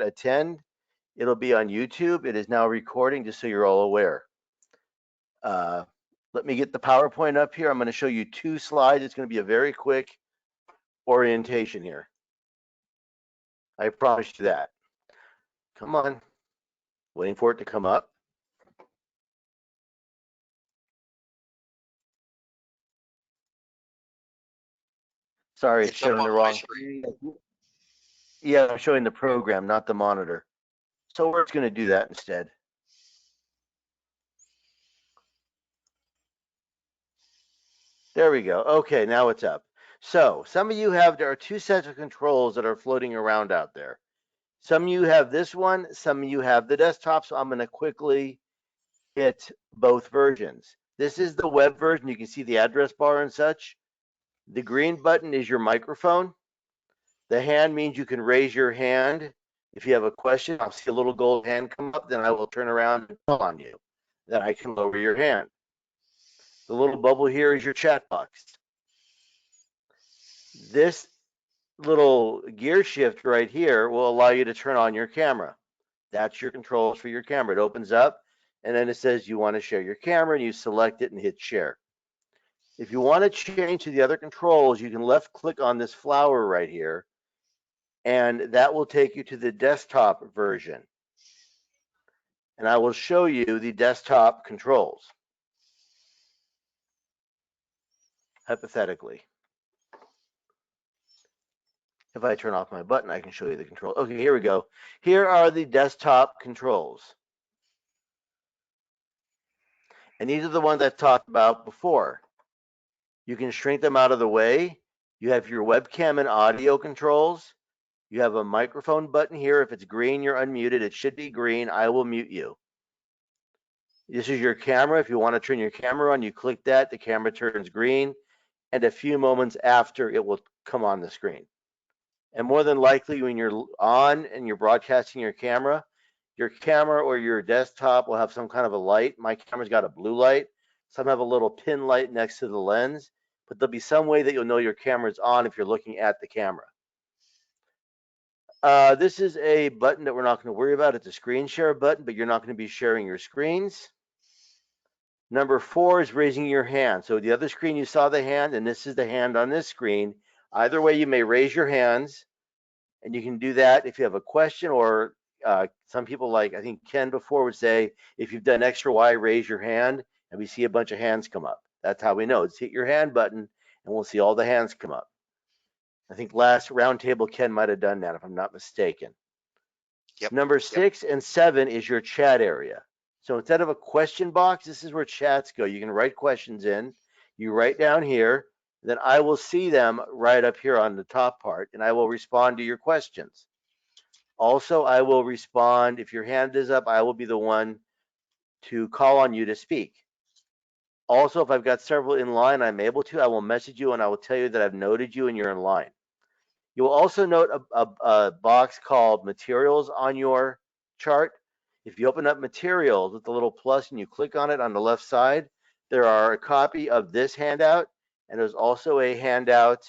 attend, it'll be on YouTube. It is now recording, just so you're all aware. Let me get the PowerPoint up here. I'm going to show you 2 slides. It's going to be a very quick orientation here. I promise you that. Come on. Waiting for it to come up. Sorry, it's showing the wrong screen. Yeah, I'm showing the program, not the monitor. So we're just going to do that instead. There we go. Okay, now it's up. So some of you there are 2 sets of controls that are floating around out there. Some of you have this one, some of you have the desktop, so I'm going to quickly hit both versions. This is the web version. You can see the address bar and such. The green button is your microphone. The hand means you can raise your hand. If you have a question, I'll see a little gold hand come up, then I will turn around and call on you. Then I can lower your hand. The little bubble here is your chat box. This little gear shift right here will allow you to turn on your camera. That's your controls for your camera. It opens up, and then it says you want to share your camera, and you select it and hit share. If you want to change to the other controls, you can left click on this flower right here, and that will take you to the desktop version. And I will show you the desktop controls, hypothetically. If I turn off my button, I can show you the control. Okay, here we go. Here are the desktop controls. And these are the ones I've talked about before. You can shrink them out of the way. You have your webcam and audio controls. You have a microphone button here. If it's green, you're unmuted. It should be green. I will mute you. This is your camera. If you want to turn your camera on, you click that. The camera turns green. And a few moments after, it will come on the screen. And more than likely, when you're on and you're broadcasting your camera or your desktop will have some kind of a light. My camera's got a blue light. Some have a little pin light next to the lens, but there'll be some way that you'll know your camera's on if you're looking at the camera. This is a button that we're not going to worry about. It's a screen share button, but you're not going to be sharing your screens. Number 4 is raising your hand. So the other screen you saw the hand, and this is the hand on this screen. Either way, you may raise your hands, and you can do that if you have a question, or some people, like I think Ken before, would say, if you've done extra Y, raise your hand, and we see a bunch of hands come up. That's how we know. It's hit your hand button, and we'll see all the hands come up. I think last roundtable, Ken might have done that, if I'm not mistaken. Yep. Number 6 and 7 is your chat area. So instead of a question box, this is where chats go. You can write questions in. You write down here, then I will see them right up here on the top part, and I will respond to your questions. Also, I will respond. If your hand is up, I will be the one to call on you to speak. Also, if I've got several in line, I'm able to, I will message you and I will tell you that I've noted you and you're in line. You will also note a box called materials on your chart. If you open up materials with the little plus and you click on it on the left side, there are a copy of this handout, and there's also a handout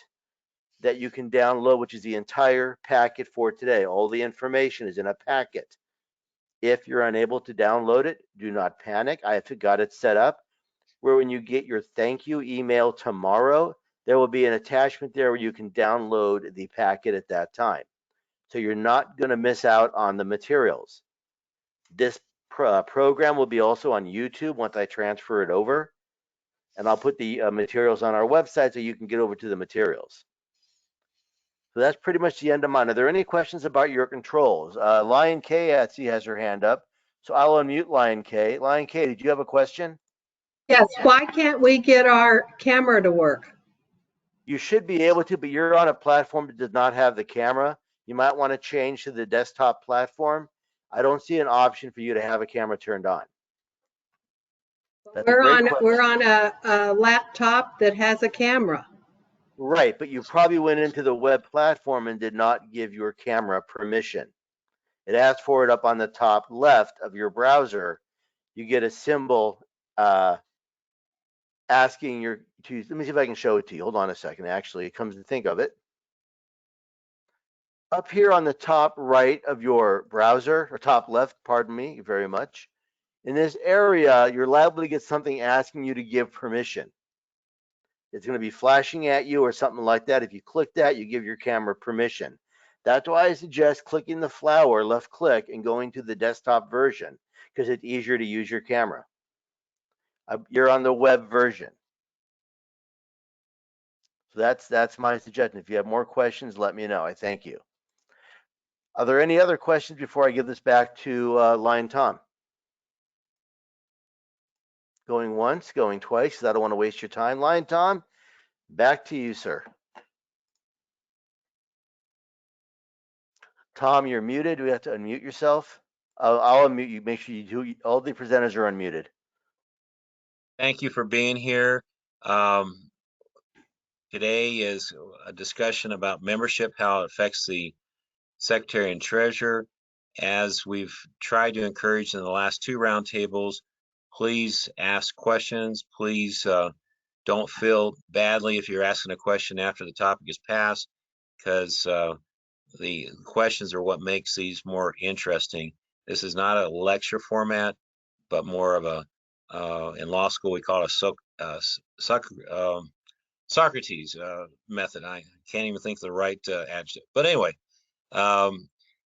that you can download, which is the entire packet for today. All the information is in a packet. If you're unable to download it, do not panic. I have got it set up where when you get your thank you email tomorrow, there will be an attachment there where you can download the packet at that time. So you're not going to miss out on the materials. This program will be also on YouTube once I transfer it over. And I'll put the materials on our website so you can get over to the materials. So that's pretty much the end of mine. Are there any questions about your controls? Lion K, I see, has her hand up. So I'll unmute Lion K. Lion K, did you have a question? Yes. Why can't we get our camera to work? You should be able to, but you're on a platform that does not have the camera. You might want to change to the desktop platform. I don't see an option for you to have a camera turned on. We're on a laptop that has a camera. Right, but you probably went into the web platform and did not give your camera permission. It asks for it up on the top left of your browser. You get a symbol asking let me see if I can show it to you. Hold on a second. Actually, it comes to think of it. Up here on the top right of your browser, or top left, pardon me very much, in this area, you're liable to get something asking you to give permission. It's going to be flashing at you or something like that. If you click that, you give your camera permission. That's why I suggest clicking the flower, left click, and going to the desktop version, because it's easier to use your camera. You're on the web version. So that's my suggestion. If you have more questions, let me know. I thank you. Are there any other questions before I give this back to Lion Tom? Going once, going twice, because I don't want to waste your time. Lion Tom, back to you, sir. Tom, you're muted. Do we have to unmute yourself? I'll unmute you. Make sure you do. All the presenters are unmuted. Thank you for being here. Today is a discussion about membership, how it affects the Secretary and Treasurer. As we've tried to encourage in the last two roundtables, please ask questions. Please don't feel badly if you're asking a question after the topic is passed, because the questions are what makes these more interesting. This is not a lecture format, but more of a, in law school, we call it a Socrates method. I can't even think of the right adjective. But anyway,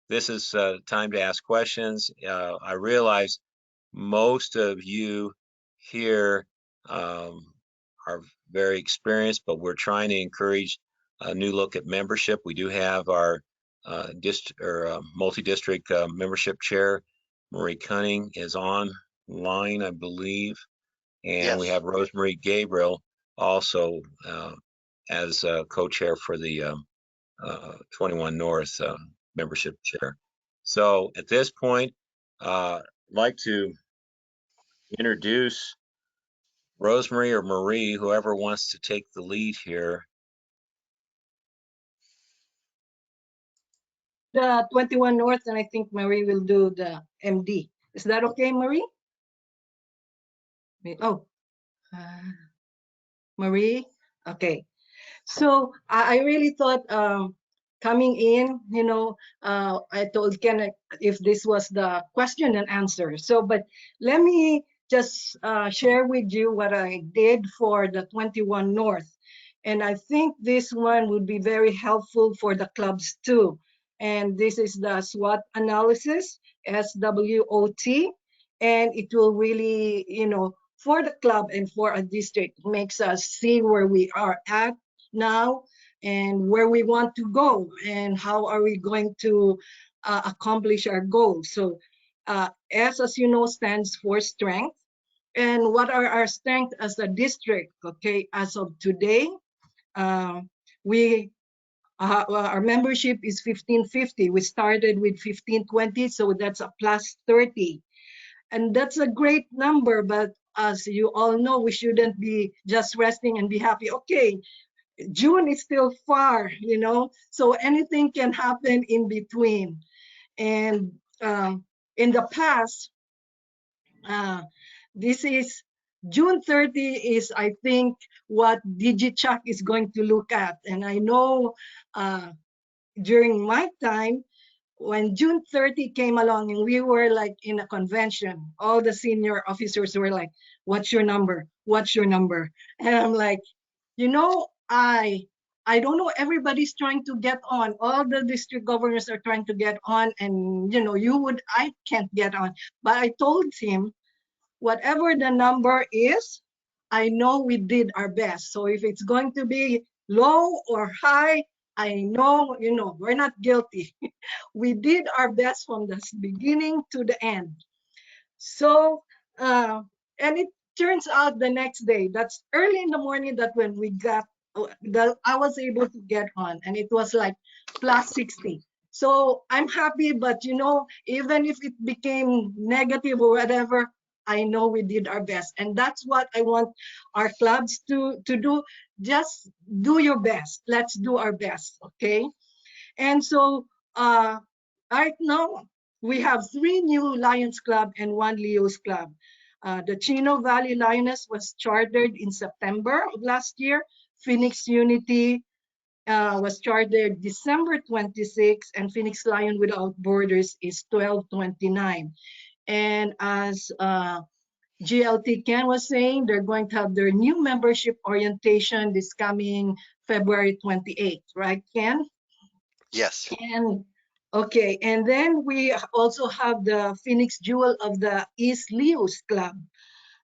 this is time to ask questions. I realize most of you here are very experienced, but we're trying to encourage a new look at membership. We do have our multi-district membership chair, Marie Cunning, is online, I believe, and we Yes. have Rosemary Gabriel also as co-chair for the 21 North membership chair. So at this point, I'd like to introduce Rosemary or Marie, whoever wants to take the lead here. The 21 North, and I think Marie will do the MD. Is that okay, Marie? Oh, Marie? Okay. So I really thought coming in, I told Ken if this was the question and answer. So, but let me just share with you what I did for the 21 North. And I think this one would be very helpful for the clubs too. And this is the SWOT analysis, SWOT, and it will really, for the club and for a district, makes us see where we are at now and where we want to go and how are we going to accomplish our goals. So S, as you know, stands for strength. And what are our strengths as a district? Okay, as of today, we our membership is 1550. We started with 1520, so that's a plus 30. And that's a great number, but as you all know, we shouldn't be just resting and be happy. Okay, June is still far, so anything can happen in between. And in the past, this is June 30 is, I think, what DigiChuck is going to look at. And I know during my time, when June 30 came along and we were like in a convention, all the senior officers were like, what's your number? What's your number? And I'm like, I don't know, everybody's trying to get on. All the district governors are trying to get on, and I can't get on. But I told him, whatever the number is, I know we did our best. So if it's going to be low or high, I know, we're not guilty. We did our best from the beginning to the end. So, and it turns out the next day, that's early in the morning, that when we got, I was able to get on, and it was like plus 60. So I'm happy, but even if it became negative or whatever, I know we did our best. And that's what I want our clubs to do. Just do your best. Let's do our best, okay? And so right now, we have 3 new Lions Club and 1 Leo's Club. The Chino Valley Lioness was chartered in September of last year. Phoenix Unity was chartered December 26, and Phoenix Lion Without Borders is 12/29. And as GLT Ken was saying, they're going to have their new membership orientation this coming February 28th, right, Ken? Yes. And okay, and then we also have the Phoenix Jewel of the East Leos Club,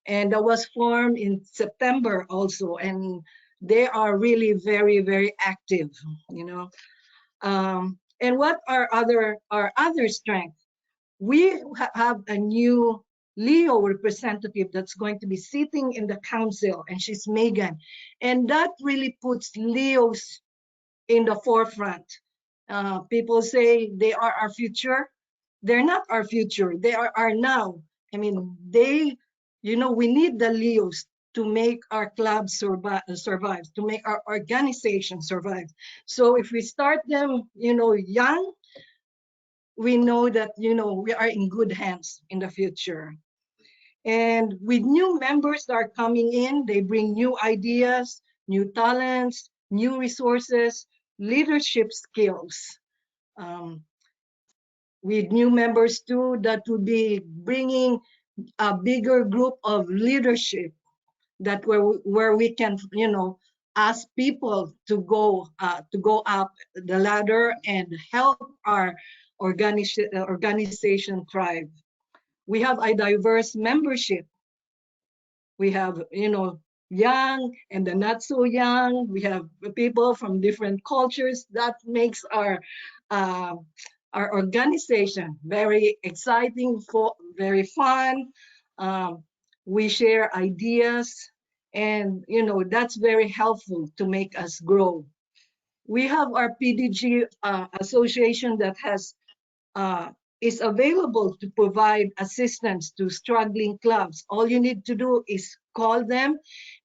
and that was formed in September also, and they are really very, very active, you know. And what are other strengths? We have a new Leo representative that's going to be sitting in the council, and she's Megan, and that really puts Leos in the forefront. People say they are our future. They're not our future. They are our now. I mean, we need the Leos to make our club survive, to make our organization survive. So if we start them, young, we know that, we are in good hands in the future. And with new members that are coming in, they bring new ideas, new talents, new resources, leadership skills. Um, with new members too, that would be bringing a bigger group of leadership, that where we can, ask people to go up the ladder and help our organization thrive. We have a diverse membership. We have, young and the not so young. We have people from different cultures. That makes uh, our organization very exciting, very fun. Um, we share ideas, and that's very helpful to make us grow. We have our PDG association that uh, is available to provide assistance to struggling clubs. All you need to do is call them,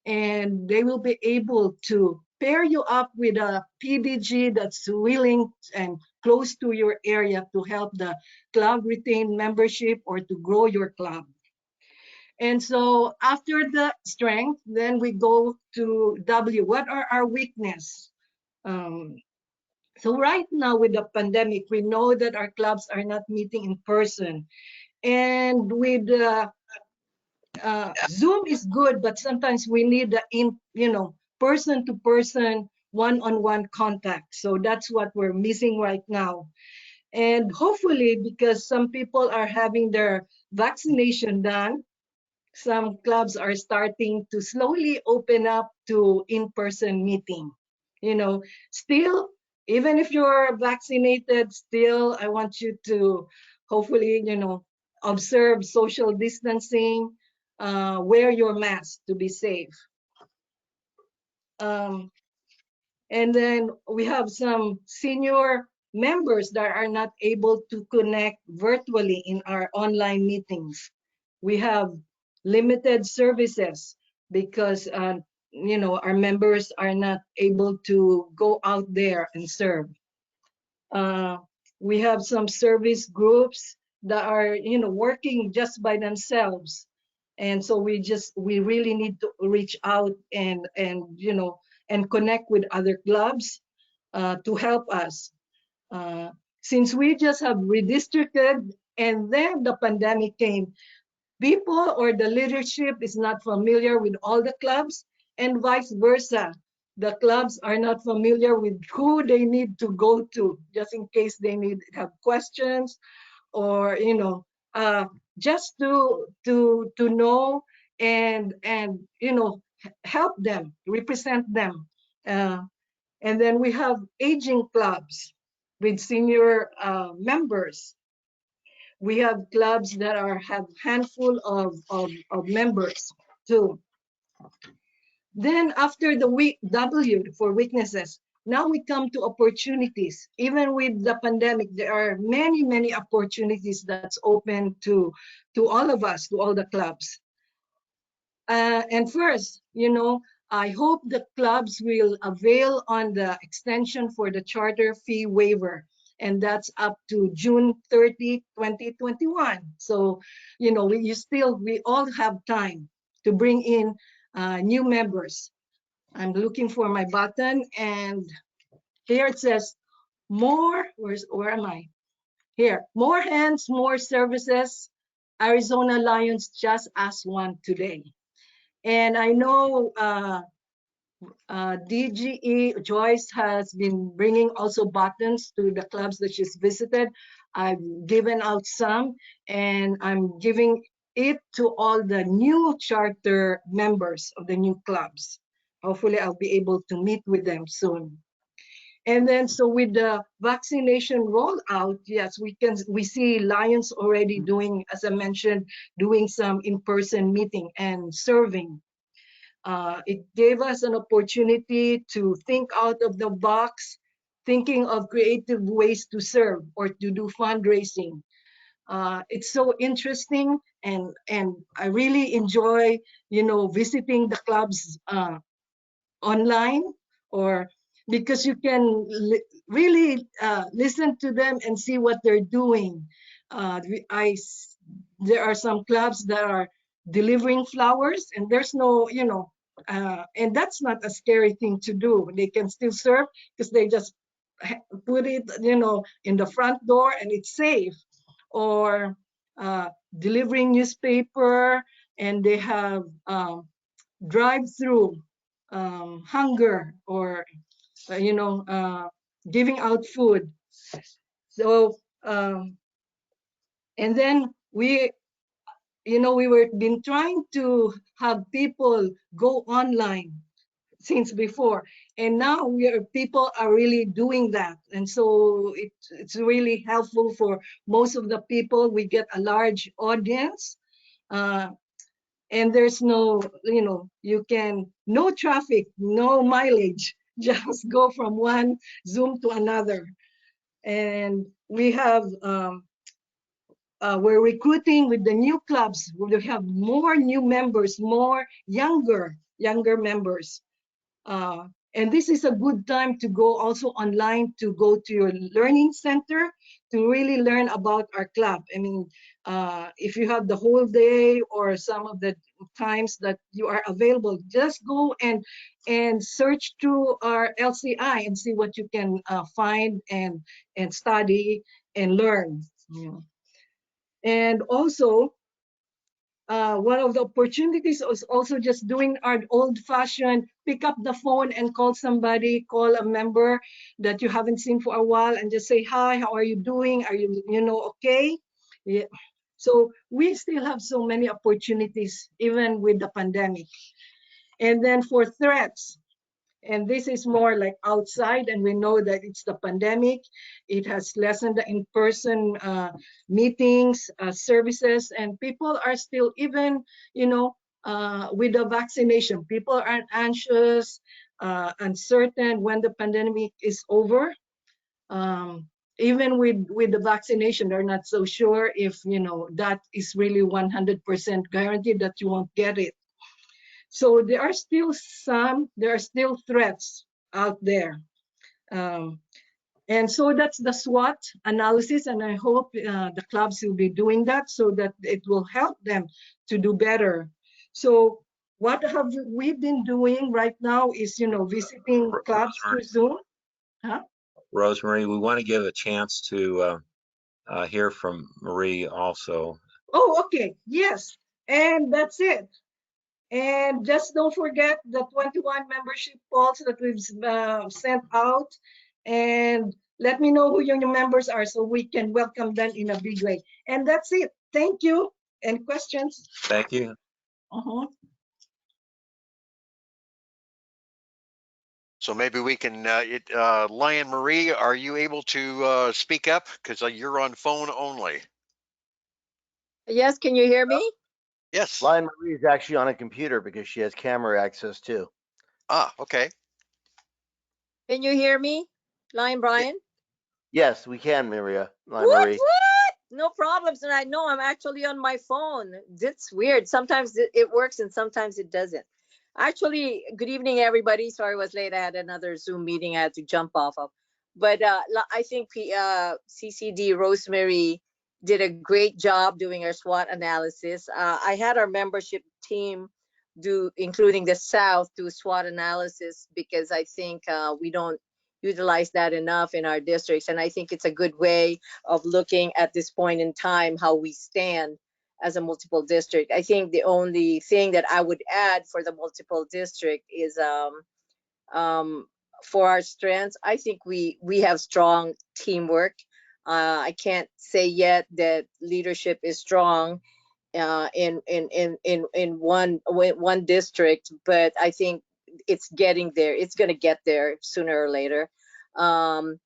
and they will be able to pair you up with a PDG that's willing and close to your area to help the club retain membership or to grow your club. And so after the strength, then we go to W. What are our weakness? Um, so right now with the pandemic, we know that our clubs are not meeting in person. And with Zoom is good, but sometimes we need the person to person, one-on-one contact. So that's what we're missing right now. And hopefully, because some people are having their vaccination done, some clubs are starting to slowly open up to in-person meeting. Still, even if you're vaccinated, still, I want you to hopefully, observe social distancing, wear your mask to be safe. Um, and then we have some senior members that are not able to connect virtually in our online meetings. We have limited services because our members are not able to go out there and serve. Uh, we have some service groups that are working just by themselves, and so we really need to reach out and connect with other clubs to help us. Uh, since we just have redistricted and then the pandemic came, people or the leadership is not familiar with all the clubs, and vice versa. The clubs are not familiar with who they need to go to, just in case they have questions, or just to know and help them, represent them. And then we have aging clubs with senior members. We have clubs that have handful of members too. Then after the W for weaknesses, now we come to opportunities. Even with the pandemic, there are many, many opportunities that's open to all of us, to all the clubs. And first, I hope the clubs will avail on the extension for the charter fee waiver, and that's up to June 30, 2021. So, we all have time to bring in new members. I'm looking for my button, and here it says more, where am I? Here, more hands, more services. Arizona Lions just as one today. And I know DGE Joyce has been bringing also buttons to the clubs that she's visited. I've given out some, and I'm giving it to all the new charter members of the new clubs. Hopefully I'll be able to meet with them soon. And then, so with the vaccination rollout, yes, we see Lions already doing, as I mentioned, doing some in-person meeting and serving. It gave us an opportunity to think out of the box, thinking of creative ways to serve or to do fundraising. It's so interesting, and I really enjoy, visiting the clubs online, or because you can really listen to them and see what they're doing. There are some clubs that are delivering flowers, and there's no, and that's not a scary thing to do. They can still serve because they just put it, in the front door, and it's safe. Or delivering newspaper, and they have drive-through hunger, or giving out food. So and then we were been trying to have people go online since before, and now people are really doing that, and so it's really helpful for most of the people. We get a large audience, and there's no, no traffic, no mileage, just go from one Zoom to another. And we have, we're recruiting with the new clubs. We have more new members, more younger members. And this is a good time to go also online, to go to your learning center to really learn about our club. I mean, if you have the whole day or some of the times that you are available, just go and search through our LCI and see what you can find and study and learn. And also, one of the opportunities is also just doing our old-fashioned pick up the phone and call somebody, call a member that you haven't seen for a while, and just say, hi, how are you doing? Are you, okay? Yeah. So we still have so many opportunities, even with the pandemic. And then for threats, and this is more like outside, and we know that it's the pandemic. It has lessened the in-person meetings, services, and people are still, even, with the vaccination, people are anxious, uncertain when the pandemic is over. Even with the vaccination, they're not so sure if, that is really 100% guaranteed that you won't get it. So there are still threats out there. And so that's the SWOT analysis, and I hope the clubs will be doing that so that it will help them to do better. So what have we been doing right now is, visiting clubs through Zoom. Huh? Rosemary, we want to give a chance to hear from Marie also. Oh, okay. Yes. And that's it. And just don't forget the 21 membership polls that we've sent out. And let me know who your new members are so we can welcome them in a big way. And that's it. Thank you. Any questions? Thank you. So maybe we can, Lion Marie, are you able to speak up? Because you're on phone only. Yes, can you hear me? Yes. Lion Marie is actually on a computer because she has camera access too. Ah, okay. Can you hear me, Lion Brian? Yes, we can, Maria. Lion What? Marie. No problems. And I know I'm actually on my phone. It's weird. Sometimes it works and sometimes it doesn't. Actually, good evening, everybody. Sorry I was late. I had another Zoom meeting I had to jump off of. But I think CCD Rosemary did a great job doing our SWOT analysis. I had our membership team including the South, do SWOT analysis, because I think we don't utilize that enough in our districts. And I think it's a good way of looking at this point in time how we stand as a multiple district. I think the only thing that I would add for the multiple district is for our strengths, I think we have strong teamwork. I can't say yet that leadership is strong in one district, but I think it's getting there. It's going to get there sooner or later. The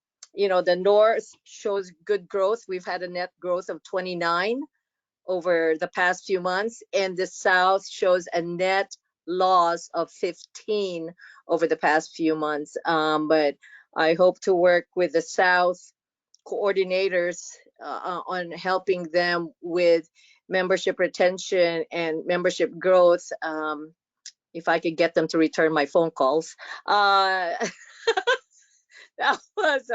North shows good growth. We've had a net growth of 29 over the past few months, and the South shows a net loss of 15 over the past few months. But I hope to work with the South coordinators on helping them with membership retention and membership growth. If I could get them to return my phone calls. That was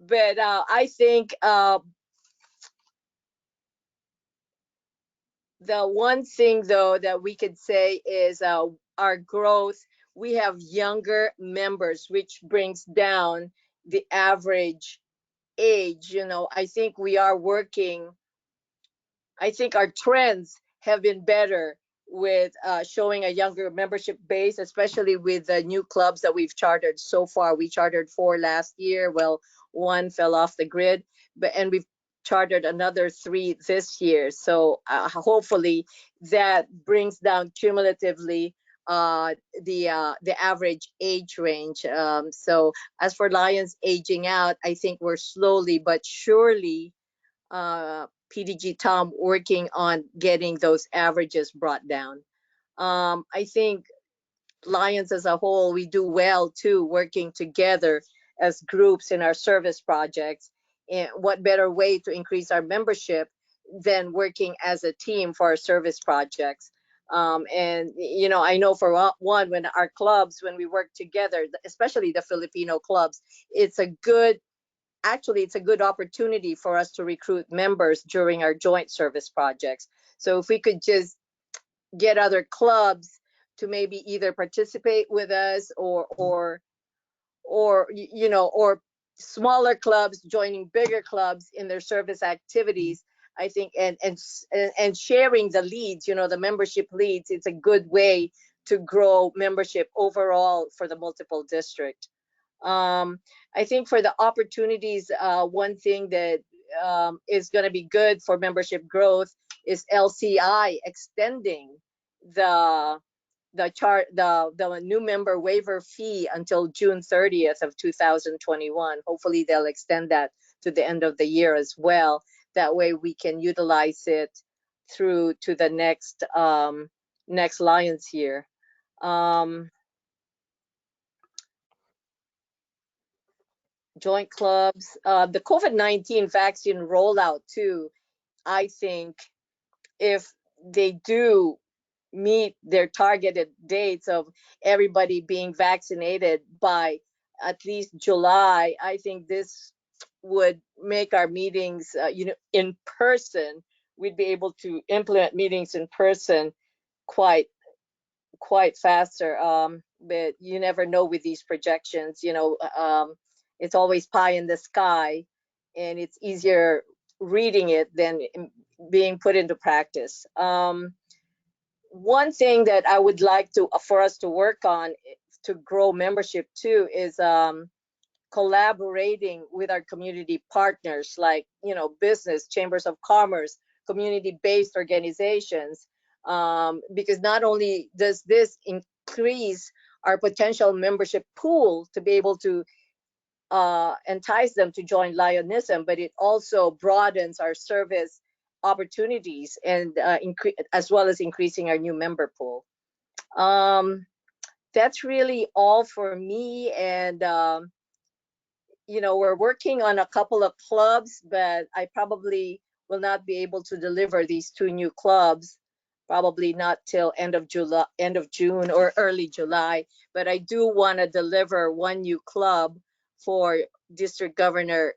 but I think the one thing though that we could say is our growth. We have younger members, which brings down the average age. I think we are working. I think our trends have been better with showing a younger membership base, especially with the new clubs that we've chartered so far. We chartered 4 last year. Well, 1 fell off the grid, and we've chartered another 3 this year. So hopefully that brings down cumulatively the average age range. So as for Lions aging out, I think we're slowly but surely PDG Tom working on getting those averages brought down. I think Lions as a whole, we do well too, working together as groups in our service projects. And what better way to increase our membership than working as a team for our service projects? And I know for one, when our clubs, when we work together, especially the Filipino clubs, it's a good opportunity for us to recruit members during our joint service projects. So if we could just get other clubs to maybe either participate with us or smaller clubs joining bigger clubs in their service activities, I think, and sharing the leads, the membership leads, it's a good way to grow membership overall for the multiple district. I think for the opportunities, one thing that is going to be good for membership growth is LCI extending the new member waiver fee until June 30th of 2021. Hopefully they'll extend that to the end of the year as well. That way we can utilize it through to the next Lions year. Joint clubs, the COVID-19 vaccine rollout too. I think if they do meet their targeted dates of everybody being vaccinated by at least July, I think this would make our meetings, in person. We'd be able to implement meetings in person quite faster. But you never know with these projections. It's always pie in the sky, and it's easier reading it than being put into practice. One thing that I would like for us to work on to grow membership too is collaborating with our community partners, like business, chambers of commerce, community-based organizations, because not only does this increase our potential membership pool to be able to entice them to join Lionism, but it also broadens our service opportunities and as well as increasing our new member pool. That's really all for me, and we're working on a couple of clubs, but I probably will not be able to deliver these 2 new clubs, probably not till end of June or early July. But I do want to deliver 1 new club for District Governor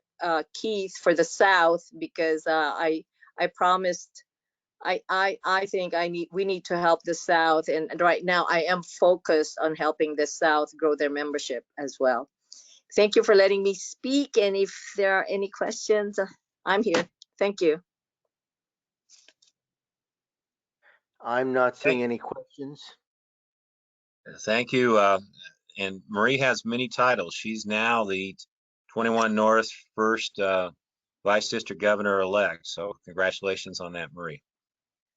Keith for the South, because I promised I think we need to help the South, and right now I am focused on helping the South grow their membership as well. Thank you for letting me speak, and if there are any questions, I'm here. Thank you. I'm not seeing any questions. Thank you. And Marie has many titles. She's now the 21 North first Vice District Governor-elect. So congratulations on that, Marie.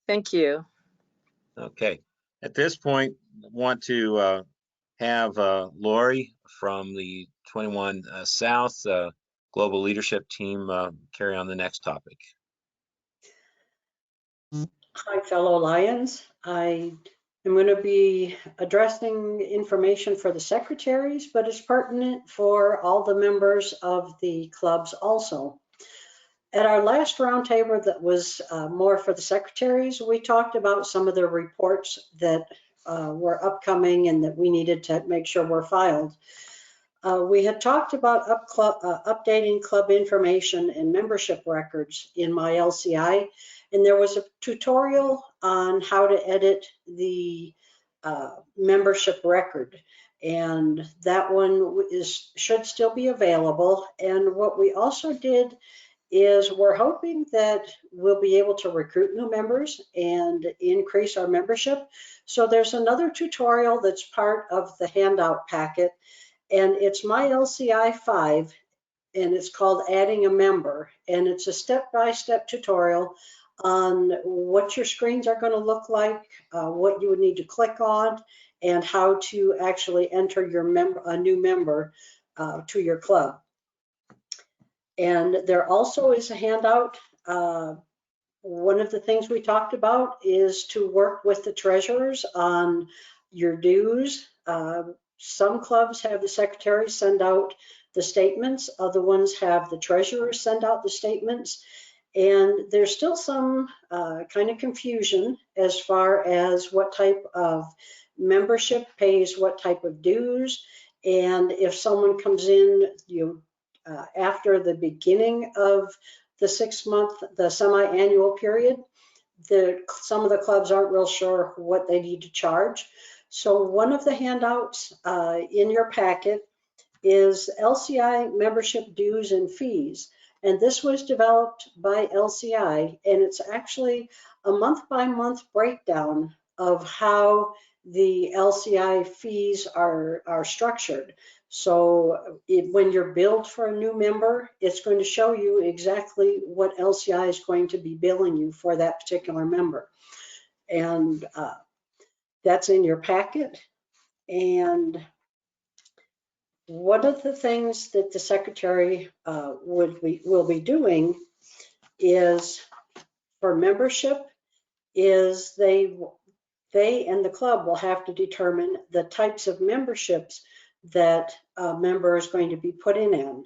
Thank you. Okay. At this point, I want to have Lori from the 21 South Global Leadership Team carry on the next topic. Hi, fellow Lions. I am going to be addressing information for the secretaries, but it's pertinent for all the members of the clubs also. At our last roundtable that was more for the secretaries, we talked about some of the reports that were upcoming and that we needed to make sure were filed. We had talked about updating club information and membership records in my LCI, and there was a tutorial on how to edit the membership record, and that one should still be available. And what we also did is we're hoping that we'll be able to recruit new members and increase our membership. So there's another tutorial that's part of the handout packet, and it's my LCI 5, and it's called Adding a Member, and it's a step-by-step tutorial on what your screens are going to look like, what you would need to click on, and how to actually enter a new member to your club. And there also is a handout. One of the things we talked about is to work with the treasurers on your dues. Some clubs have the secretary send out the statements, other ones have the treasurer send out the statements, and there's still some kind of confusion as far as what type of membership pays what type of dues, and if someone comes in after the beginning of the 6-month, the semi-annual period, some of the clubs aren't real sure what they need to charge. So one of the handouts in your packet is LCI membership dues and fees. And this was developed by LCI, and it's actually a month-by-month breakdown of how the LCI fees are structured. So when you're billed for a new member, it's going to show you exactly what LCI is going to be billing you for that particular member. And that's in your packet. And one of the things that the secretary will be doing is for membership is they and the club will have to determine the types of memberships that a member is going to be put in.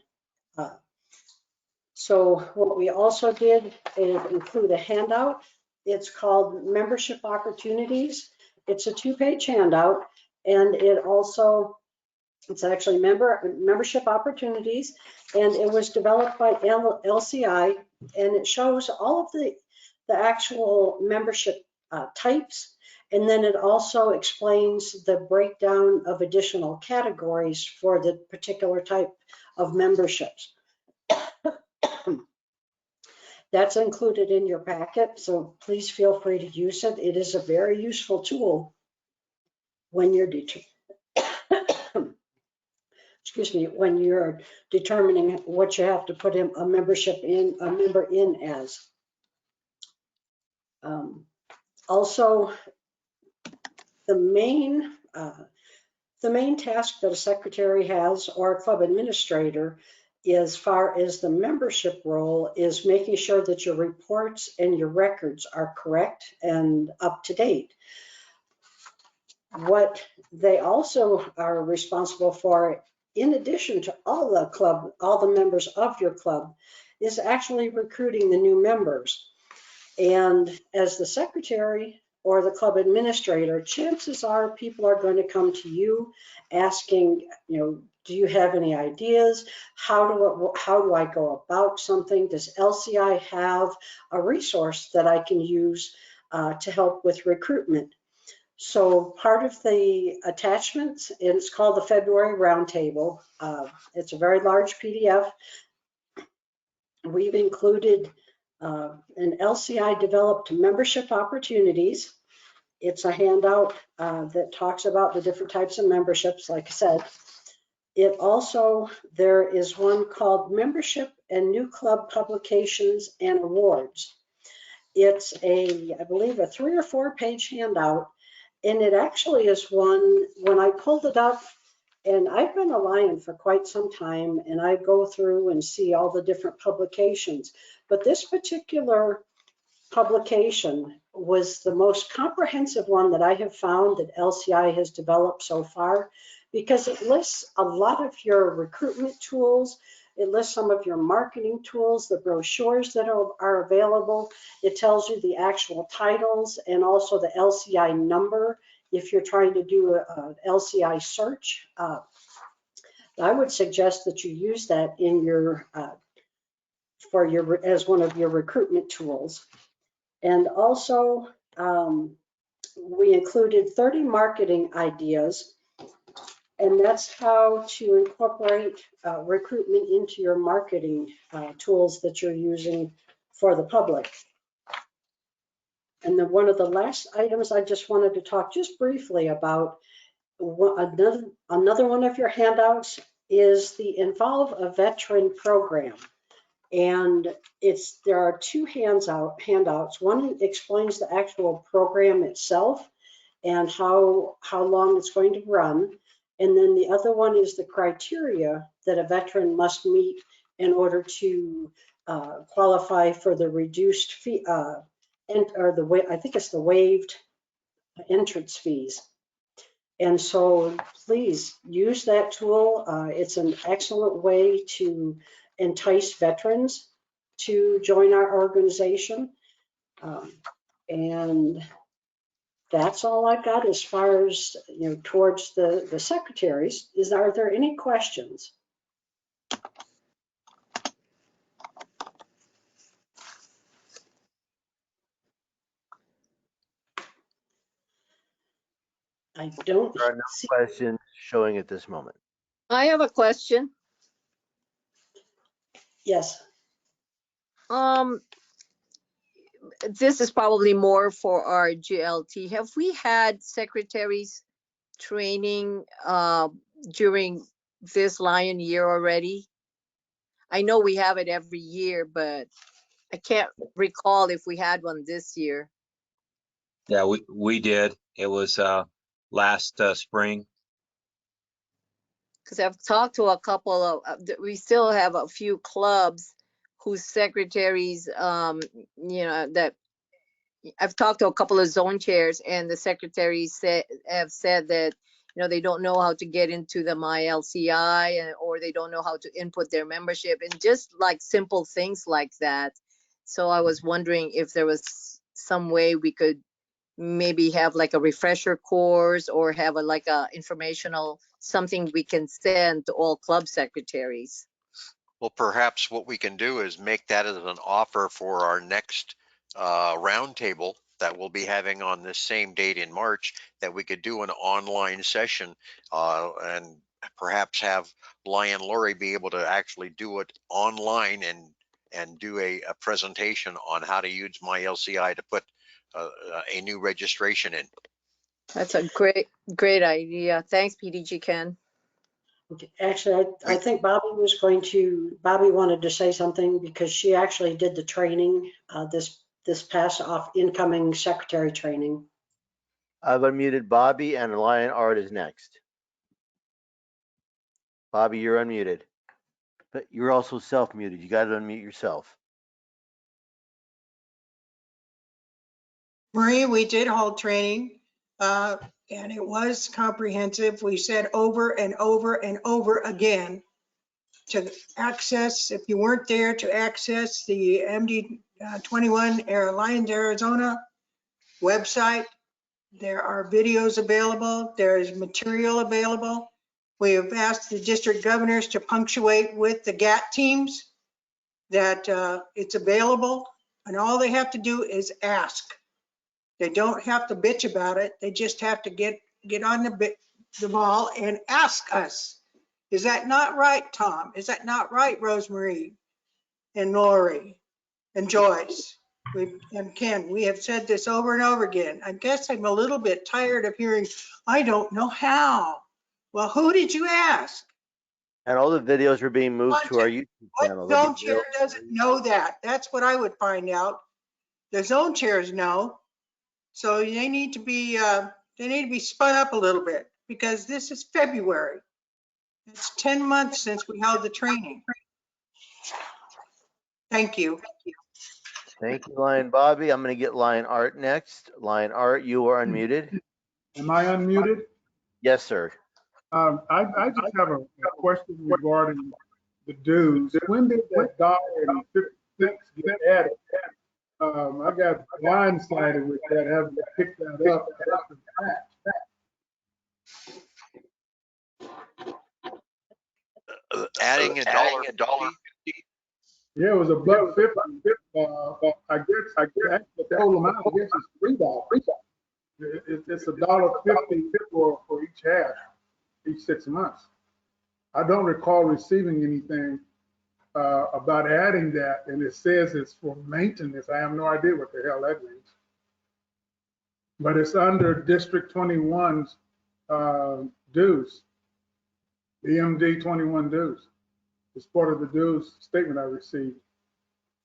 So what we also did is include a handout. It's called Membership Opportunities. It's a 2-page handout, and it's actually membership opportunities, and it was developed by LCI, and it shows all of the actual membership types, and then it also explains the breakdown of additional categories for the particular type of memberships. That's included in your packet, so please feel free to use it. It is a very useful tool when you're when you're determining what you have to put in a member in as. Also, the main task that a secretary has or a club administrator, as far as the membership role, is making sure that your reports and your records are correct and up to date. What they also are responsible for, in addition to all the members of your club, is actually recruiting the new members. And as the secretary or the club administrator, chances are people are going to come to you asking, Do you have any ideas? How do I go about something? Does LCI have a resource that I can use to help with recruitment? So part of the attachments, it's called the February Roundtable. It's a very large PDF. We've included an LCI developed membership opportunities. It's a handout that talks about the different types of memberships, like I said. It also, there is one called Membership and New Club Publications and Awards. It's I believe, a 3 or 4 page handout. And it actually is one, when I pulled it up, and I've been a Lion for quite some time, and I go through and see all the different publications. But this particular publication was the most comprehensive one that I have found that LCI has developed so far, because it lists a lot of your recruitment tools. It lists some of your marketing tools, the brochures that are available. It tells you the actual titles and also the LCI number if you're trying to do a LCI search. I would suggest that you use that in your as one of your recruitment tools. And also, we included 30 marketing ideas, and that's how to incorporate recruitment into your marketing tools that you're using for the public. And then one of the last items I just wanted to talk just briefly about, another one of your handouts is the Involve a Veteran program. And there are 2 handouts. One explains the actual program itself and how long it's going to run. And then the other one is the criteria that a veteran must meet in order to qualify for the reduced fee, I think it's the waived entrance fees. And so please use that tool. It's an excellent way to entice veterans to join our organization. And that's all I've got as far as, towards the secretaries. Are there any questions? I don't There are no see. questions showing at this moment. I have a question. Yes. This is probably more for our GLT. Have we had secretaries training during this Lion year already? I know we have it every year, but I can't recall if we had one this year. Yeah, we did. It was last spring. Because I've talked to a couple of, we still have a few clubs whose secretaries, that I've talked to a couple of zone chairs, and the secretaries have said that, they don't know how to get into the MyLCI, or they don't know how to input their membership, and just like simple things like that. So I was wondering if there was some way we could maybe have like a refresher course, or have like a informational something we can send to all club secretaries. Well, perhaps what we can do is make that as an offer for our next roundtable that we'll be having on this same date in March, that we could do an online session and perhaps have Lion Lori be able to actually do it online and do a presentation on how to use MyLCI to put a new registration in. That's a great idea. Thanks, PDG Ken. Okay. Actually, I think Bobby wanted to say something, because she actually did the training, this past incoming secretary training. I've unmuted Bobby, and Lion Art is next. Bobby, you're unmuted. But you're also self-muted. You got to unmute yourself. Marie, we did hold training, and it was comprehensive. We said over and over and over again to access, if you weren't there, to access the MD21 Lions Arizona website. There are videos available. There is material available. We have asked the district governors to punctuate with the GAT teams that it's available, and all they have to do is ask. They don't have to bitch about it. They just have to get on the ball and ask us. Is that not right, Tom? Is that not right, Rosemarie and Lori and Joyce? And Ken, we have said this over and over again. I guess I'm a little bit tired of hearing, I don't know how. Well, who did you ask? And all the videos are being moved to our YouTube channel. What They'll be zone chair doesn't know that? That's what I would find out. The zone chairs know. So they need to be spun up a little bit, because this is February. It's 10 months since we held the training. Thank you. Thank you, Lion Bobby. I'm going to get Lion Art next. Lion Art, you are unmuted. Am I unmuted? Yes, sir. I just have a question regarding the dues. When did that $1.50 get added? I got blindsided with that, having to pick that up after the fact. Adding a dollar. Yeah, it was $1.50. I guess the total amount, I guess, is $3. It's $1.50 for each half, each 6 months. I don't recall receiving anything about adding that, and it says it's for maintenance. I have no idea what the hell that means. But it's under District 21's dues, the MD 21 dues. It's part of the dues statement I received.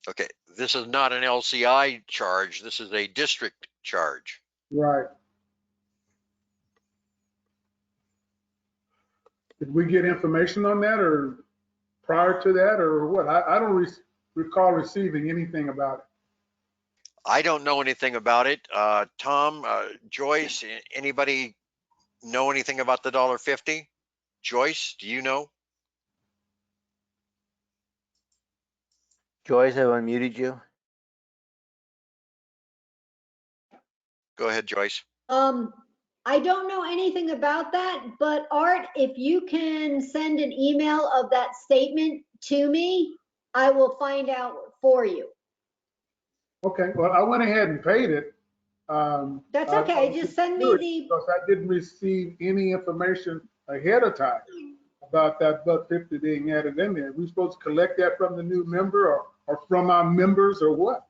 Okay, this is not an LCI charge. This is a district charge. Right. Did we get information on that, or prior to that, or what? I don't recall receiving anything about it. I don't know anything about it. Tom, Joyce, anybody know anything about the $1.50? Joyce, do you know? Joyce, I've unmuted you. Go ahead, Joyce. I don't know anything about that, but Art, if you can send an email of that statement to me, I will find out for you. Okay, well, I went ahead and paid it. That's okay, just send me the, Because I didn't receive any information ahead of time about that $1.50 being added in there. We supposed to collect that from the new member, or from our members, or what?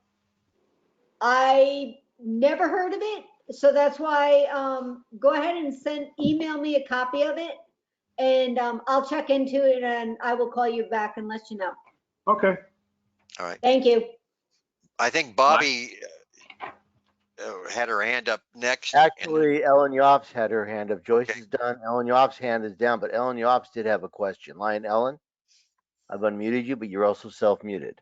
I never heard of it, so that's why, go ahead and email me a copy of it, and I'll check into it, and I will call you back and let you know. Okay. All right. Thank you. I think Bobby had her hand up next. Actually, Ellen Yops had her hand up. Joyce is done. Ellen Yops' hand is down, but Ellen Yops did have a question. Lion Ellen, I've unmuted you, but you're also self-muted.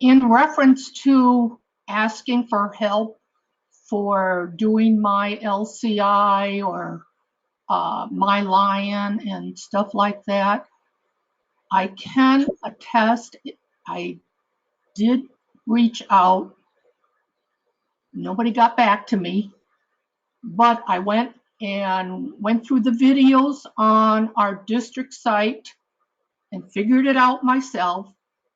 In reference to asking for help for doing my LCI or my Lion and stuff like that, I can attest, I did reach out. Nobody got back to me, but I went through the videos on our district site and figured it out myself.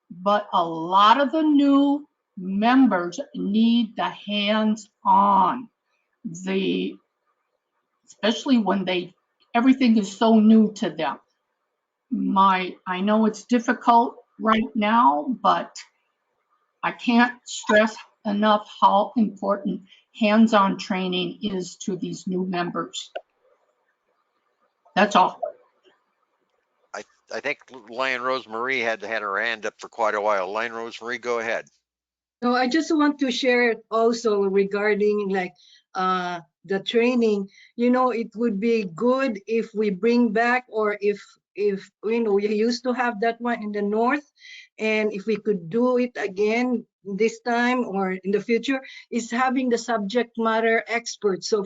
But a lot of the new members need the hands-on, especially when everything is so new to them. I know it's difficult right now, but I can't stress enough how important hands-on training is to these new members. That's all. I think Lion Rosemarie had her hand up for quite a while. Lion Rosemarie, go ahead. No, I just want to share it also regarding like the training. You know, it would be good if we bring back, or if you know, we used to have that one in the north, and if we could do it again this time or in the future, is having the subject matter experts. So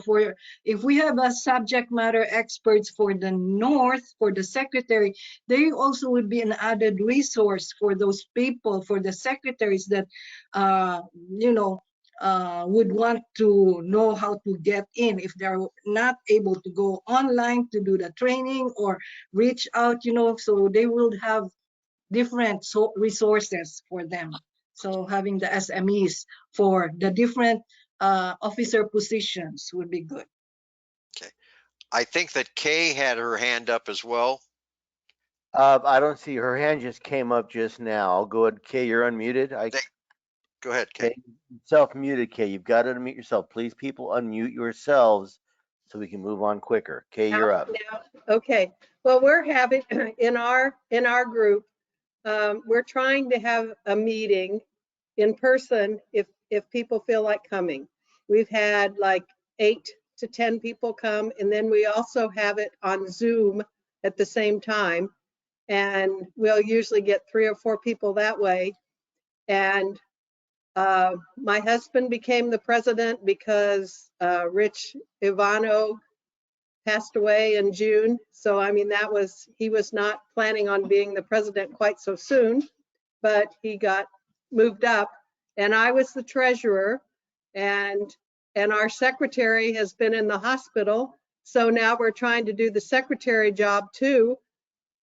if we have a subject matter experts for the north, for the secretary, they also would be an added resource for those people, for the secretaries that you know, would want to know how to get in if they're not able to go online to do the training or reach out, so they will have different resources for them. So having the SMEs for the different officer positions would be good. Okay. I think that Kay had her hand up as well. I don't see her hand just came up just now. I'll go ahead. Kay, you're unmuted. Go ahead, Kay. Self-muted, Kay. You've got to unmute yourself. Please, people, unmute yourselves so we can move on quicker. Kay, you're up. Now, okay. Well, we're having in our group, we're trying to have a meeting in person if people feel like coming. We've had like 8 to 10 people come, and then we also have it on Zoom at the same time, and we'll usually get 3 or 4 people that way. And my husband became the president because Rich Ivano passed away in June. So, I mean, he was not planning on being the president quite so soon, but he got moved up, and I was the treasurer, and our secretary has been in the hospital. So now we're trying to do the secretary job too.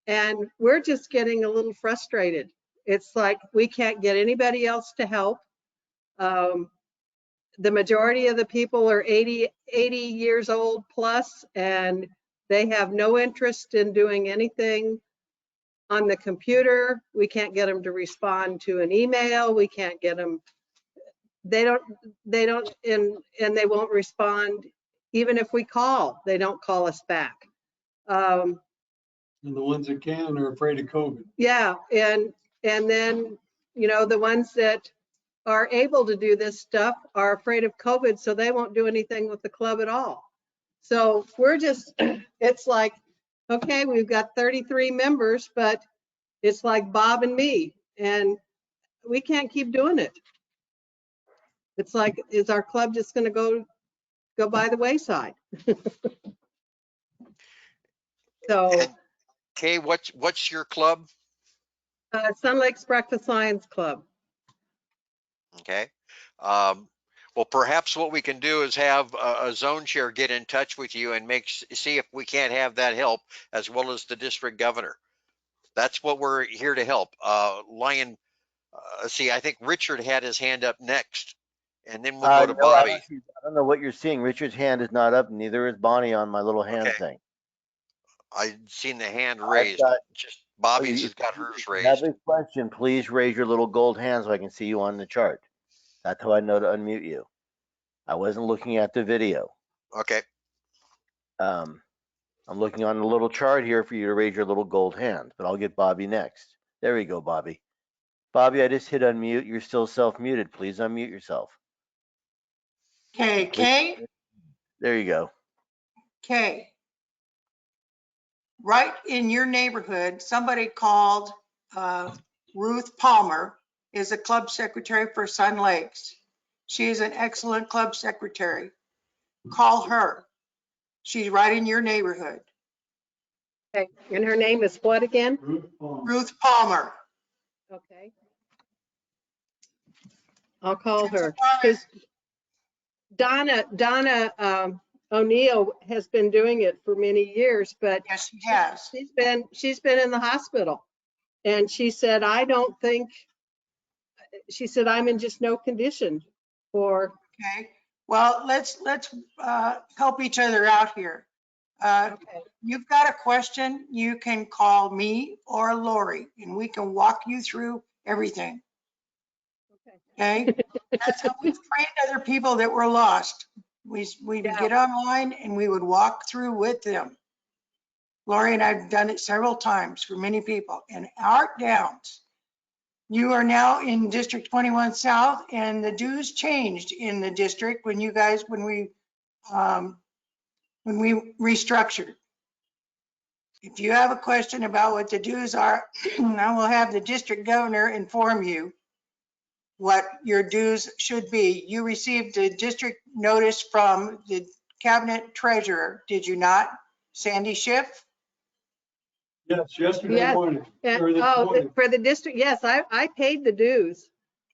And we're just getting a little frustrated. It's like we can't get anybody else to help. The majority of the people are 80 years old plus, and they have no interest in doing anything on the computer. We can't get them to respond to an email. We can't get them. They don't, and they won't respond. Even if we call, they don't call us back. And the ones that can are afraid of COVID. Yeah, and then, the ones that are able to do this stuff are afraid of COVID, so they won't do anything with the club at all. So we're just, it's like, okay, we've got 33 members, but it's like Bob and me, and we can't keep doing it. It's like, is our club just going to go by the wayside? So, And Kay, what's your club? Sun Lakes Breakfast Lions Club. Okay. Well, perhaps what we can do is have a zone chair get in touch with you and see if we can't have that help, as well as the district governor. That's what we're here to help. Lion, see, I think Richard had his hand up next, and then we'll go to No, Bobby. I don't know what you're seeing. Richard's hand is not up, neither is Bonnie on my little hand Okay. thing. I've seen the hand raised. Just Bobby's has got hers If you raised. have a question, please raise your little gold hand so I can see you on the chart. That's how I know to unmute you. I wasn't looking at the video. Okay. I'm looking on the little chart here for you to raise your little gold hand, but I'll get Bobby next. There we go, Bobby. Bobby, I just hit unmute. You're still self-muted. Please unmute yourself. Okay, Kay? There you go. Okay. Right in your neighborhood, somebody called Ruth Palmer, is a club secretary for Sun Lakes. She is an excellent club secretary. Call her. She's right in your neighborhood. Okay, and her name is what again? Ruth Palmer. Okay. I'll call her. Because Donna O'Neill has been doing it for many years, but Yes, she has. she's been in the hospital, and she said, she said, I'm in just no condition for. Okay. Well, let's help each other out here. Okay. You've got a question, you can call me or Lori, and we can walk you through everything. Okay? That's how we've trained other people that were lost. We'd get online and we would walk through with them. Lori and I've done it several times for many people. And Art Downs, you are now in District 21 South, and the dues changed in the district when we restructured. If you have a question about what the dues are, I will have the district governor inform you what your dues should be. You received a district notice from the cabinet treasurer, did you not, Sandy Schiff? Yes, yesterday morning. For the district, yes, I paid the dues.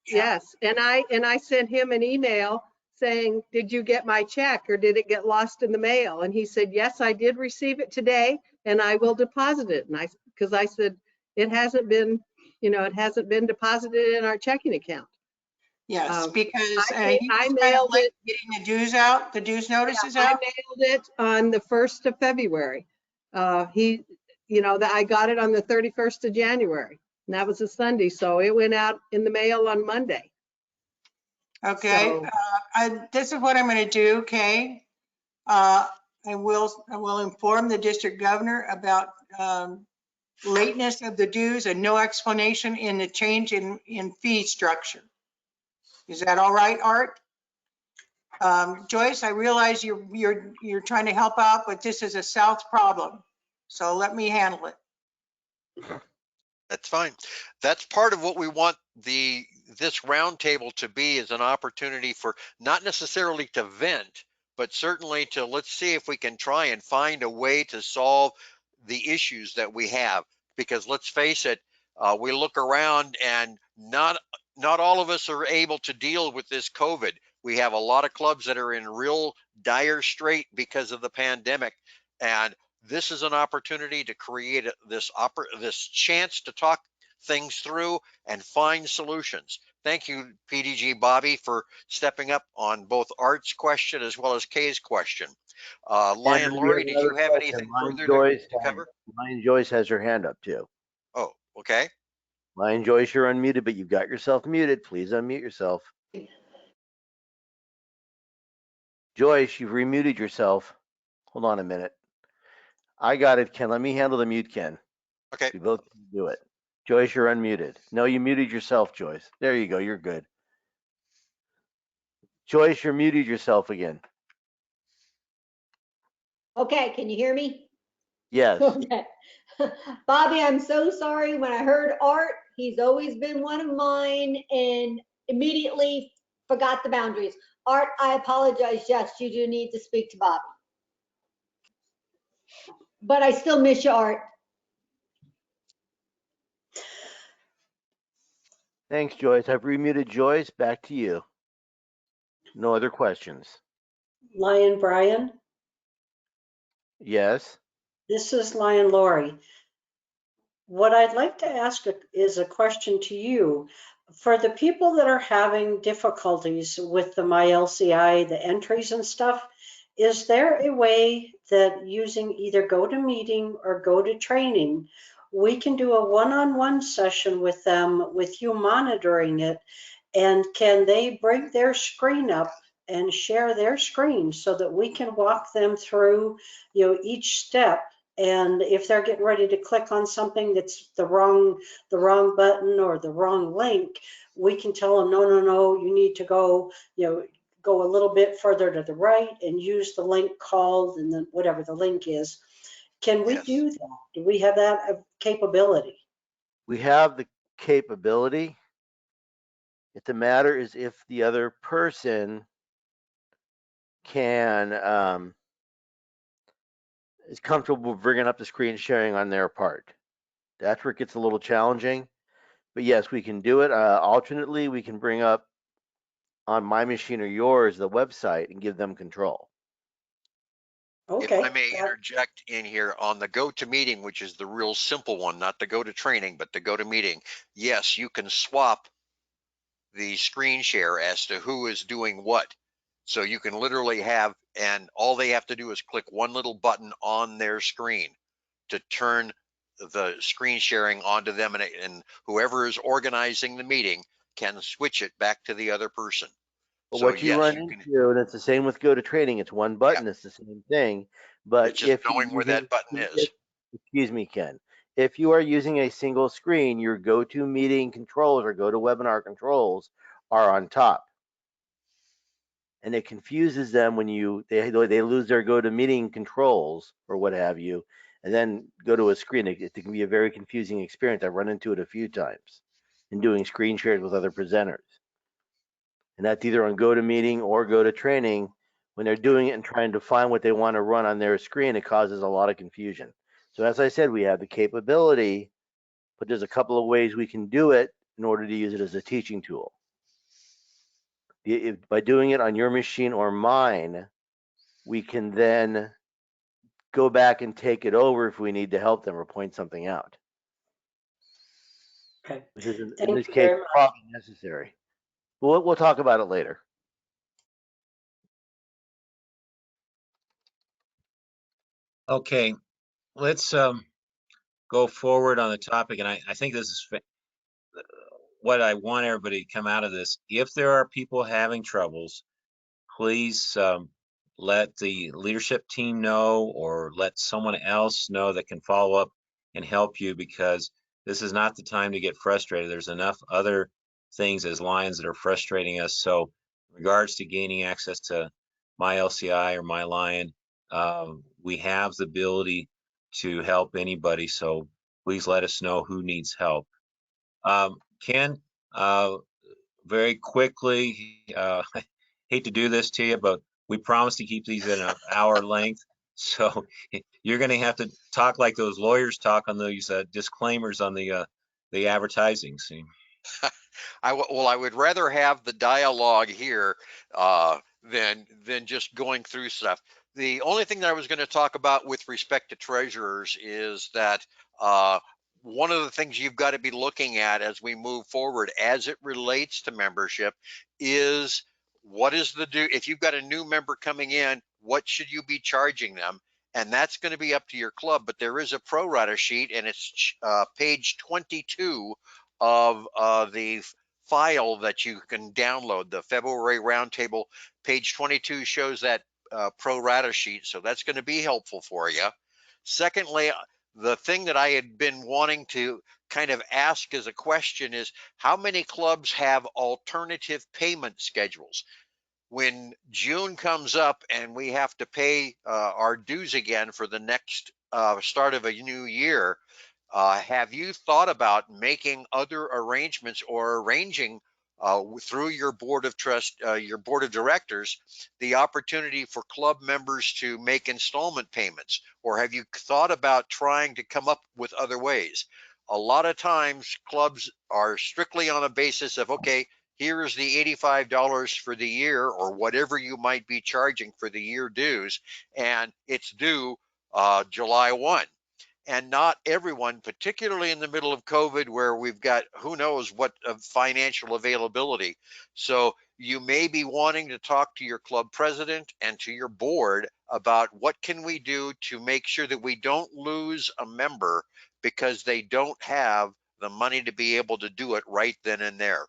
Yes, and I sent him an email saying, did you get my check or did it get lost in the mail? And he said, yes, I did receive it today and I will deposit it. And because I said, it hasn't been, it hasn't been deposited in our checking account. Yes, because I he was kind of mailed late it. getting the dues out, the dues notices I out. mailed it on the 1st of February. That I got it on the 31st of January. And that was a Sunday. So it went out in the mail on Monday. Okay, So- this is what I'm going to do, Kay. I will inform the district governor about lateness of the dues and no explanation in the change in fee structure. Is that all right, Art? Joyce, I realize you're trying to help out, but this is a South problem. So let me handle it. That's fine. That's part of what we want this roundtable to be, is an opportunity for not necessarily to vent, but certainly to, let's see if we can try and find a way to solve the issues that we have. Because let's face it, we look around and not all of us are able to deal with this COVID. We have a lot of clubs that are in real dire strait because of the pandemic, and this is an opportunity to create this chance to talk things through and find solutions. Thank you, PDG Bobby, for stepping up on both Art's question as well as Kay's question. Lion Andrew, Lori, you did have you another have question. anything further to cover? Lion Joyce has her hand up too. Oh, okay. Lion Joyce, you're unmuted, but you've got yourself muted. Please unmute yourself. Joyce, you've remuted yourself. Hold on a minute. I got it, Ken. Let me handle the mute, Ken. Okay. We both can do it. Joyce, you're unmuted. No, you muted yourself, Joyce. There you go. You're good. Joyce, you're muted yourself again. Okay, can you hear me? Yes. Okay. Bobby, I'm so sorry. When I heard Art, he's always been one of mine and immediately forgot the boundaries. Art, I apologize. Yes, you do need to speak to Bobby. But I still miss you, Art. Thanks, Joyce. I've remuted Joyce. Back to you. No other questions. Lion Brian, Yes. this is Lion Lori. What I'd like to ask is a question to you. For the people that are having difficulties with the MyLCI, the entries and stuff, is there a way that using either GoToMeeting or GoToTraining, we can do a one-on-one session with them with you monitoring it? And can they bring their screen up and share their screen so that we can walk them through, each step? And if they're getting ready to click on something that's the wrong button or the wrong link, we can tell them, no, you need to go, go a little bit further to the right and use the link called, and then whatever the link is. Can we do that? Do we have that capability? We have the capability. If the matter is if the other person is comfortable bringing up the screen sharing on their part. That's where it gets a little challenging. But yes, we can do it. Alternately, we can bring up on my machine or yours the website and give them control. Okay. If I may interject in here on the GoToMeeting, which is the real simple one, not the GoToTraining, but the GoToMeeting. Yes, you can swap the screen share as to who is doing what. So you can literally have, and all they have to do is click one little button on their screen to turn the screen sharing onto them, and whoever is organizing the meeting can switch it back to the other person. But So what you yes, run you can. into, and it's the same with GoToTraining, it's one button, it's the same thing. But It's just if you're knowing where that button is. excuse me, Ken, if you are using a single screen, your GoToMeeting controls or GoToWebinar controls are on top. And it confuses them when they lose their GoToMeeting controls or what have you, and then go to a screen. It can be a very confusing experience. I've run into it a few times in doing screen shares with other presenters. And that's either on GoToMeeting or GoToTraining. When they're doing it and trying to find what they want to run on their screen, it causes a lot of confusion. So as I said, we have the capability, but there's a couple of ways we can do it in order to use it as a teaching tool. By doing it on your machine or mine, we can then go back and take it over if we need to help them or point something out. Okay. Which is in Thank this you case very much. probably necessary. We'll talk about it later. Okay, let's go forward on the topic, and I think this is what I want everybody to come out of this. If there are people having troubles, please let the leadership team know, or let someone else know that can follow up and help you, because this is not the time to get frustrated. There's enough other things as Lions that are frustrating us. So in regards to gaining access to My LCI or My Lion, we have the ability to help anybody. So please let us know who needs help. Ken, very quickly, hate to do this to you, but we promise to keep these in an hour length. So you're going to have to talk like those lawyers talk on these disclaimers on the advertising. See? Well, I would rather have the dialogue here than just going through stuff. The only thing that I was going to talk about with respect to treasurers is that one of the things you've got to be looking at as we move forward, as it relates to membership, is what is the due? If you've got a new member coming in, what should you be charging them? And that's going to be up to your club. But there is a pro rata sheet, and it's page 22 of the file that you can download. The February roundtable, page 22 shows that pro rata sheet, so that's going to be helpful for you. Secondly, the thing that I had been wanting to kind of ask as a question is, how many clubs have alternative payment schedules? When June comes up and we have to pay our dues again for the next start of a new year, have you thought about making other arrangements or arranging through your board of your board of directors, the opportunity for club members to make installment payments? Or have you thought about trying to come up with other ways? A lot of times clubs are strictly on a basis of, okay, here is the $85 for the year, or whatever you might be charging for the year dues, and it's due July 1. And not everyone, particularly in the middle of COVID, where we've got who knows what financial availability. So you may be wanting to talk to your club president and to your board about what can we do to make sure that we don't lose a member because they don't have the money to be able to do it right then and there.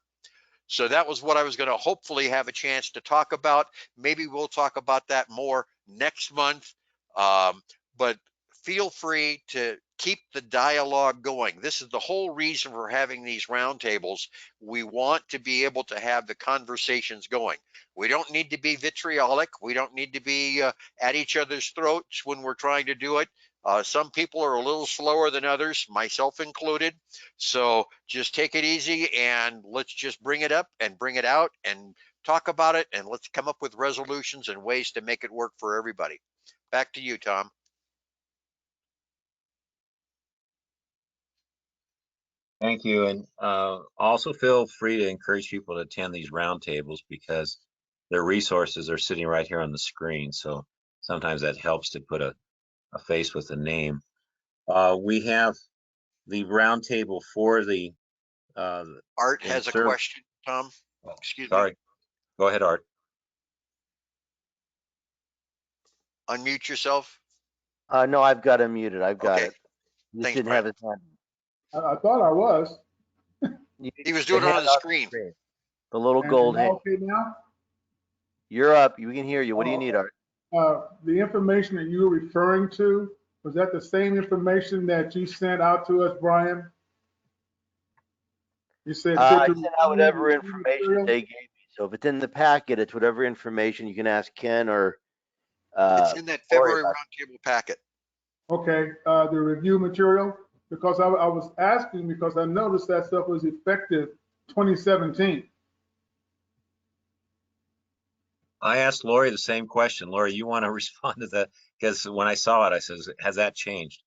So that was what I was going to hopefully have a chance to talk about. Maybe we'll talk about that more next month. But feel free to keep the dialogue going. This is the whole reason for having these roundtables. We want to be able to have the conversations going. We don't need to be vitriolic. We don't need to be at each other's throats when we're trying to do it. Some people are a little slower than others, myself included. So just take it easy and let's just bring it up and bring it out and talk about it, and let's come up with resolutions and ways to make it work for everybody. Back to you, Tom. Thank you. And also feel free to encourage people to attend these roundtables, because their resources are sitting right here on the screen. So sometimes that helps to put a face with a name. We have the roundtable for the Art has a question, Tom. Excuse me. Sorry. Go ahead, Art. Unmute yourself. No, I've got him muted. I've got Okay. it. He just Thanks, didn't Brett. have his hand. I thought I was. He was doing it on the screen. The little And gold am I hand. okay now? You're up. We can hear you. What do you Oh, need, okay. Art? The information that you were referring to, was that the same information that you sent out to us, Brian? You said I to sent out whatever review information material? they gave me. So if it's in the packet, it's whatever information. You can ask Ken or It's in that Lori February about it. roundtable packet. Okay, the review material, because I was asking because I noticed that stuff was effective 2017. I asked Lori the same question. Lori, you want to respond to that? Because when I saw it, I says, has that changed?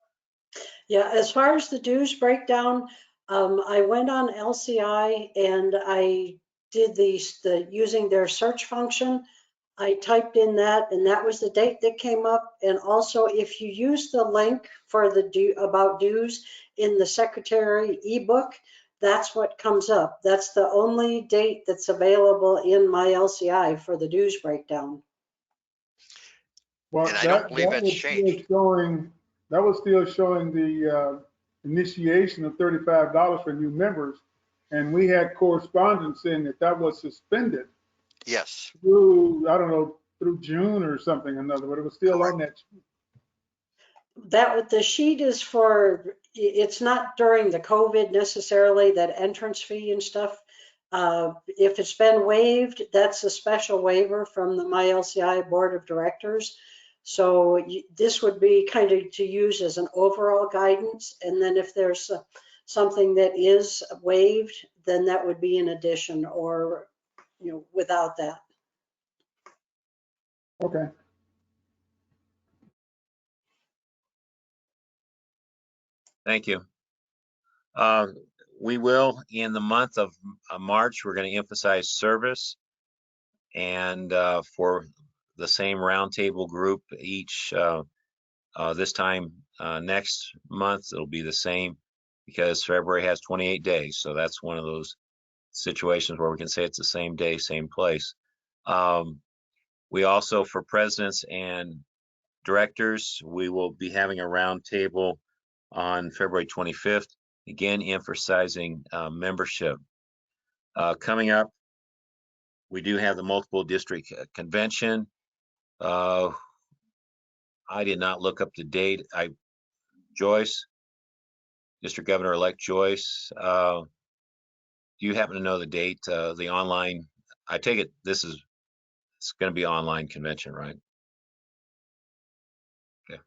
Yeah, as far as the dues breakdown, I went on LCI and I did the using their search function, I typed in that, and that was the date that came up. And also, if you use the link for the about dues in the Secretary ebook, that's what comes up. That's the only date that's available in my LCI for the dues breakdown. Well, And I don't believe that's changed. That was still showing the initiation of $35 for new members. And we had correspondence saying that that was suspended Yes. through, I don't know, through June or something or another, but it was still on that. That the sheet is for, it's not during the COVID necessarily, that entrance fee and stuff. If it's been waived, that's a special waiver from the MyLCI Board of Directors. So this would be kind of to use as an overall guidance. And then if there's something that is waived, then that would be in addition, or, you know, without that. Okay. Thank you. We will, in the month of March, we're going to emphasize service, and for the same roundtable group each this time next month, it'll be the same because February has 28 days. So that's one of those situations where we can say it's the same day, same place. We also, for presidents and directors, we will be having a roundtable on February 25th, again, emphasizing membership. Coming up, we do have the multiple district convention. I did not look up the date. Joyce, District Governor-elect Joyce, do you happen to know the date, the online? I take it it's going to be online convention, right? Okay.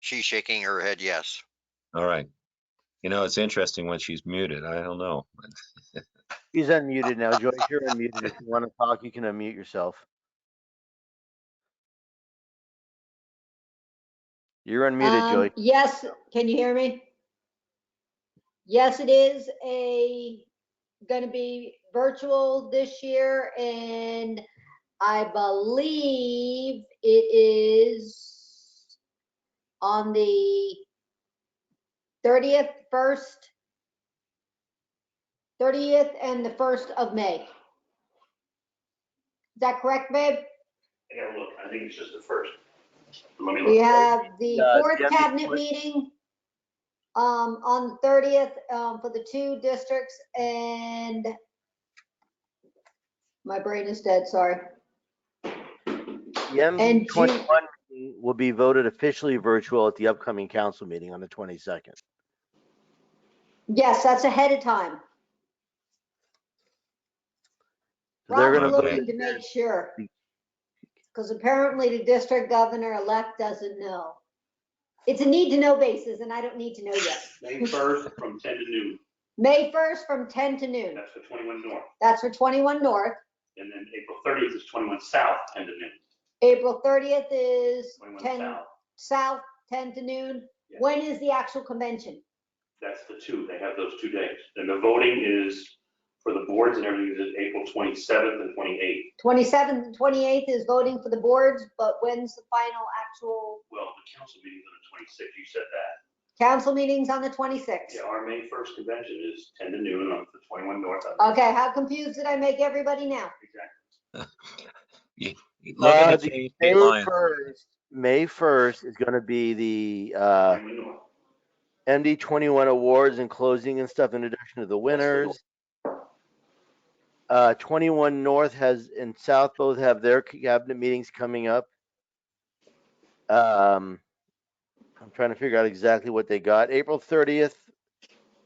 She's shaking her head yes. All right. You know, it's interesting when she's muted. I don't know. She's unmuted now. Joyce, you're unmuted. If you want to talk, you can unmute yourself. You're unmuted, Joyce. Yes, can you hear me? Yes, it is going to be virtual this year, and I believe it is on the 30th and the 1st of May. Is that correct, babe? I gotta look. I think it's just the first. Let me We look. have the fourth MD cabinet meeting on the 30th for the 2 districts, and my brain is dead, sorry. The MD21 meeting will be voted officially virtual at the upcoming council meeting on the 22nd. Yes, that's ahead of time. So they're Rob's going to vote looking to make sure, because apparently the district governor-elect doesn't know. It's a need-to-know basis, and I don't need to know yet. May 1st from 10 to noon. May 1st from 10 to noon. That's for 21 North. That's for 21 North. And then April 30th is 21 South, 10 to noon. April 30th is 21 10 South, 10 to noon. Yes. When is the actual convention? That's the 2. They have those 2 days. And the voting is for the boards and everything is April 27th and 28th. 27th and 28th is voting for the boards, but when's the final actual? Well, the council meeting's on the 26th. You said that. Council meeting's on the 26th. Yeah, our May 1st convention is 10 to noon on the 21 North. Okay, how confused did I make everybody now? Exactly. Look at the change date line. May 1st is going to be the MD21 awards and closing and stuff, in addition to the winners. 21 North and South both have their cabinet meetings coming up. I'm trying to figure out exactly what they got. April 30th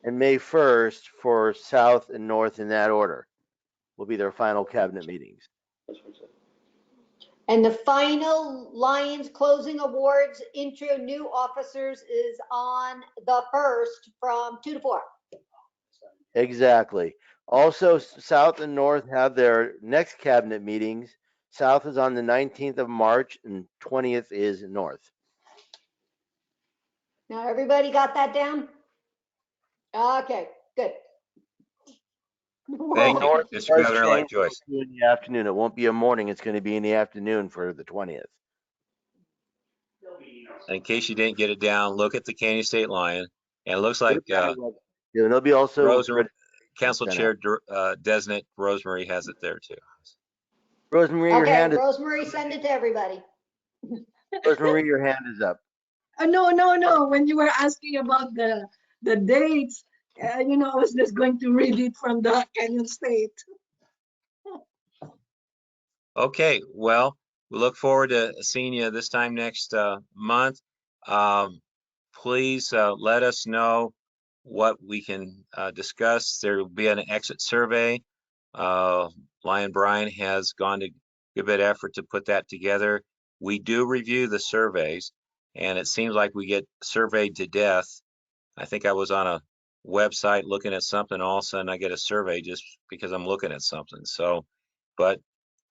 and May 1st for South and North in that order will be their final cabinet meetings. And the final Lions closing awards intro new officers is on the 1st from 2 to 4. Exactly. Also, South and North have their next cabinet meetings. South is on the 19th of March and 20th is North. Now, everybody got that down? Okay, good. Thank you, Or if it Mr. does Governor-elect change, it'll Joyce. be in the afternoon. It won't be a morning. It's going to be in the afternoon for the 20th. In case you didn't get it down, look at the Kansas State Lion. And it looks like There'll be also Council sent Chair Designate Rosemary has it there too. Rosemary, your Okay, hand is Rosemary, send it to everybody. Rosemary, your hand is up. No. When you were asking about the dates, I was just going to read it from the Kenyan State. Okay, well, we look forward to seeing you this time next month. Please let us know what we can discuss. There will be an exit survey. Lion Brian has gone to give it effort to put that together. We do review the surveys, and it seems like we get surveyed to death. I think I was on a website looking at something, all of a sudden I get a survey just because I'm looking at something. So, but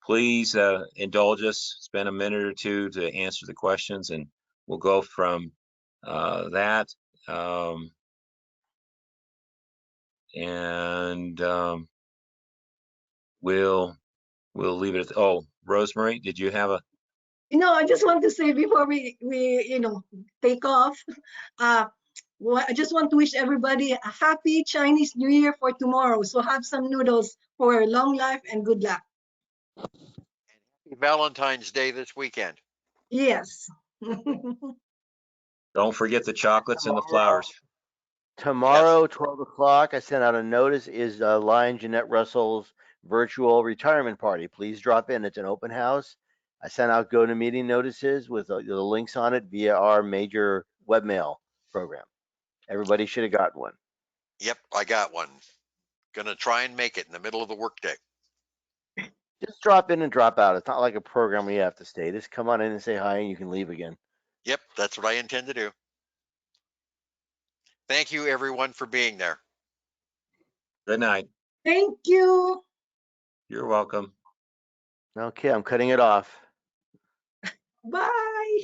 please indulge us, spend a minute or two to answer the questions, and we'll go from that. We'll leave it at, oh, Rosemary, did you have a? I just want to say before we take off, I just want to wish everybody a happy Chinese New Year for tomorrow. So have some noodles for long life and good luck. Valentine's Day this weekend. Yes. Don't forget the chocolates and the flowers. Tomorrow, 12 o'clock, I sent out a notice, is Lion Jeanette Russell's virtual retirement party. Please drop in. It's an open house. I sent out go-to-meeting notices with the links on it via our major webmail program. Everybody should have gotten one. Yep, I got one. Gonna try and make it in the middle of the workday. Just drop in and drop out. It's not like a program where you have to stay. Just come on in and say hi and you can leave again. Yep, that's what I intend to do. Thank you, everyone, for being there. Good night. Thank you. You're welcome. Okay, I'm cutting it off. Bye.